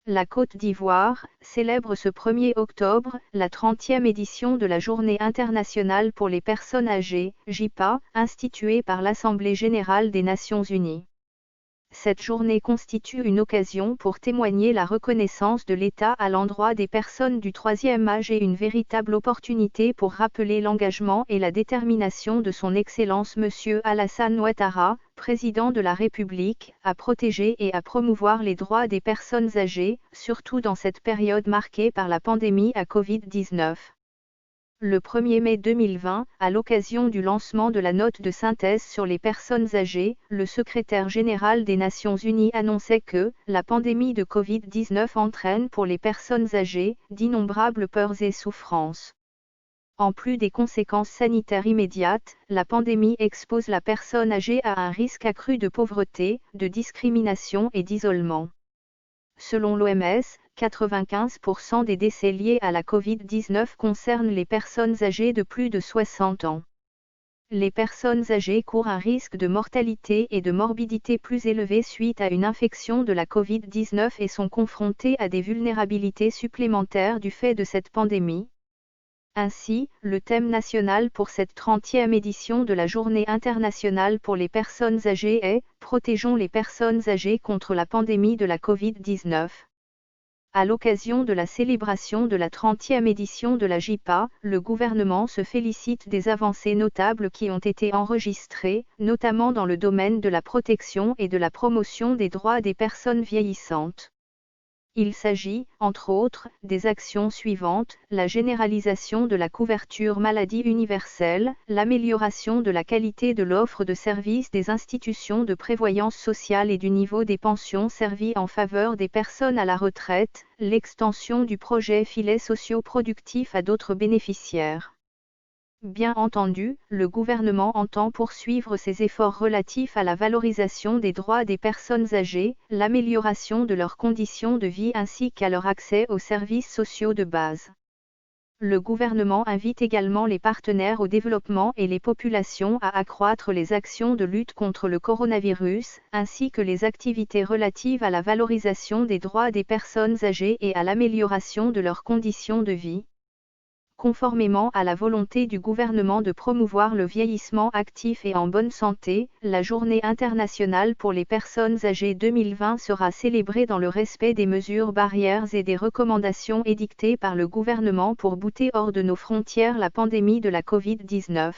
La Côte d'Ivoire célèbre ce 1er octobre la 30e édition de la Journée internationale pour les personnes âgées, JIPA, instituée par l'Assemblée générale des Nations unies. Cette journée constitue une occasion pour témoigner la reconnaissance de l'État à l'endroit des personnes du troisième âge et une véritable opportunité pour rappeler l'engagement et la détermination de son Excellence Monsieur Alassane Ouattara, président de la République, à protéger et à promouvoir les droits des personnes âgées, surtout dans cette période marquée par la pandémie à Covid-19. Le 1er mai 2020, à l'occasion du lancement de la note de synthèse sur les personnes âgées, le secrétaire général des Nations Unies annonçait que la pandémie de Covid-19 entraîne pour les personnes âgées d'innombrables peurs et souffrances. En plus des conséquences sanitaires immédiates, la pandémie expose la personne âgée à un risque accru de pauvreté, de discrimination et d'isolement. Selon l'OMS, 95% des décès liés à la Covid-19 concernent les personnes âgées de plus de 60 ans. Les personnes âgées courent un risque de mortalité et de morbidité plus élevé suite à une infection de la Covid-19 et sont confrontées à des vulnérabilités supplémentaires du fait de cette pandémie. Ainsi, le thème national pour cette 30e édition de la Journée internationale pour les personnes âgées est « Protégeons les personnes âgées contre la pandémie de la Covid-19 ». À l'occasion de la célébration de la 30e édition de la JIPA, le gouvernement se félicite des avancées notables qui ont été enregistrées, notamment dans le domaine de la protection et de la promotion des droits des personnes vieillissantes. Il s'agit, entre autres, des actions suivantes: la généralisation de la couverture maladie universelle, l'amélioration de la qualité de l'offre de services des institutions de prévoyance sociale et du niveau des pensions servies en faveur des personnes à la retraite, l'extension du projet filets sociaux productifs à d'autres bénéficiaires. Bien entendu, le gouvernement entend poursuivre ses efforts relatifs à la valorisation des droits des personnes âgées, l'amélioration de leurs conditions de vie ainsi qu'à leur accès aux services sociaux de base. Le gouvernement invite également les partenaires au développement et les populations à accroître les actions de lutte contre le coronavirus, ainsi que les activités relatives à la valorisation des droits des personnes âgées et à l'amélioration de leurs conditions de vie. Conformément à la volonté du gouvernement de promouvoir le vieillissement actif et en bonne santé, la Journée internationale pour les personnes âgées 2020 sera célébrée dans le respect des mesures barrières et des recommandations édictées par le gouvernement pour bouter hors de nos frontières la pandémie de la Covid-19.